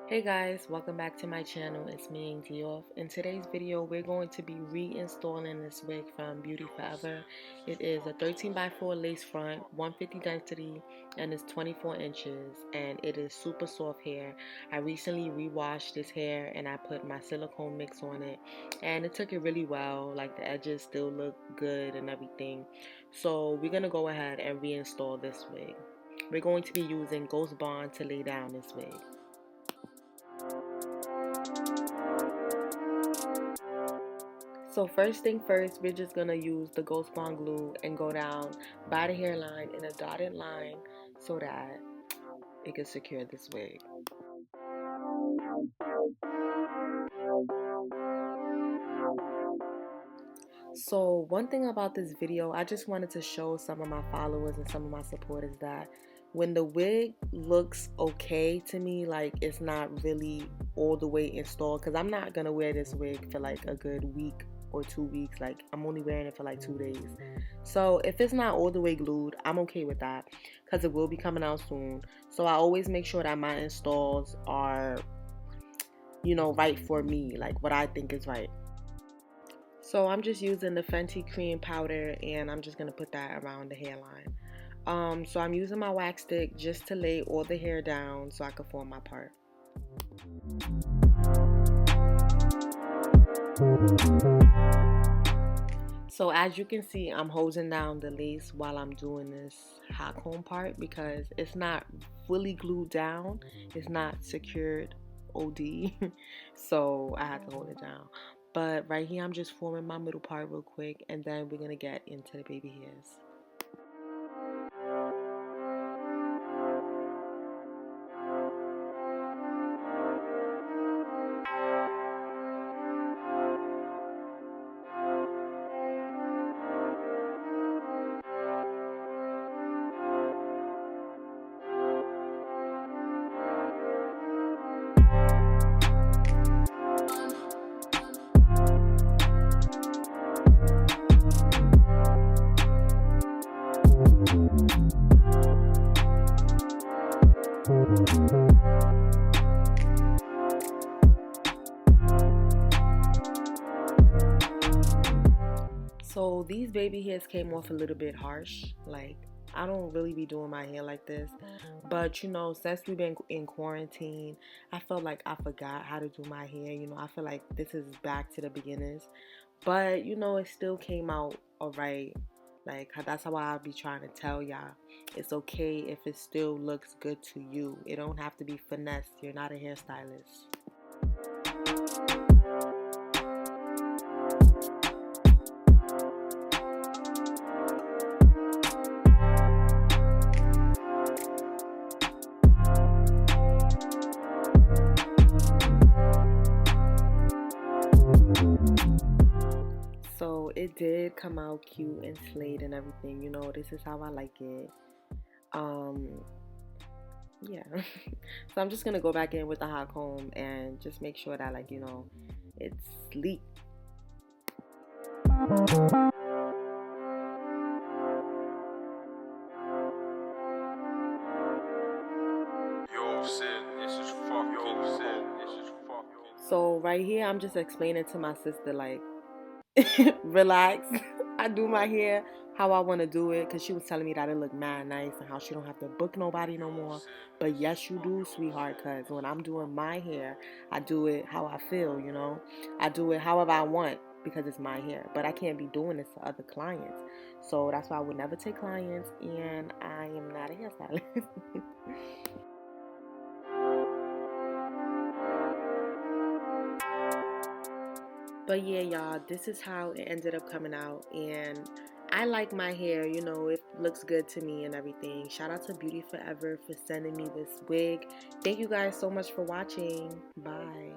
Hey guys, welcome back to my channel. It's me, Diof. In today's video, we're going to be reinstalling this wig from Beauty Forever. It is a 13 by 4 lace front, 150 density, and it's 24 inches, and it is super soft hair. I recently re-washed this hair and I put my silicone mix on it, and it took it really well. Like the edges still look good and everything. So we're gonna go ahead and reinstall this wig. We're going to be using Ghost Bond to lay down this wig. So first thing first, we're just going to use the Ghost Bond glue and go down by the hairline in a dotted line so that it can secure this wig. So one thing about this video, I just wanted to show some of my followers and some of my supporters that when the wig looks okay to me, like it's not really all the way installed, because I'm not going to wear this wig for like a good week or 2 weeks. Like I'm only wearing it for like 2 days. So if it's not all the way glued, I'm okay with that because it will be coming out soon. So I always make sure that my installs are, right for me, like what I think is right. So I'm just using the Fenty cream powder and I'm just going to put that around the hairline. So I'm using my wax stick just to lay all the hair down so I can form my part. So as you can see, I'm holding down the lace while I'm doing this hot comb part because it's not fully glued down. It's not secured OD. So I had to hold it down. But right here, I'm just forming my middle part real quick, and then we're going to get into the baby hairs. So these baby hairs came off a little bit harsh. Like I don't really be doing my hair like this, but since we've been in quarantine, I felt like I forgot how to do my hair. I feel like this is back to the beginners, but it still came out alright. Like that's how I be trying to tell y'all. It's okay if it still looks good to you. It don't have to be finessed. You're not a hairstylist. So it did come out cute and slayed and everything. This is how I like it. Yeah. So I'm just gonna go back in with the hot comb and just make sure that it's sleek. So right here I'm just explaining to my sister like relax. I do my hair how I want to do it because she was telling me that it looked mad nice and how she don't have to book nobody no more. But yes, you do, sweetheart, because when I'm doing my hair, I do it how I feel, I do it however I want because it's my hair. But I can't be doing this to other clients. So that's why I would never take clients, and I am not a hairstylist. But yeah, y'all, this is how it ended up coming out, and I like my hair, it looks good to me and everything. Shout out to Beauty Forever for sending me this wig. Thank you guys so much for watching. Bye.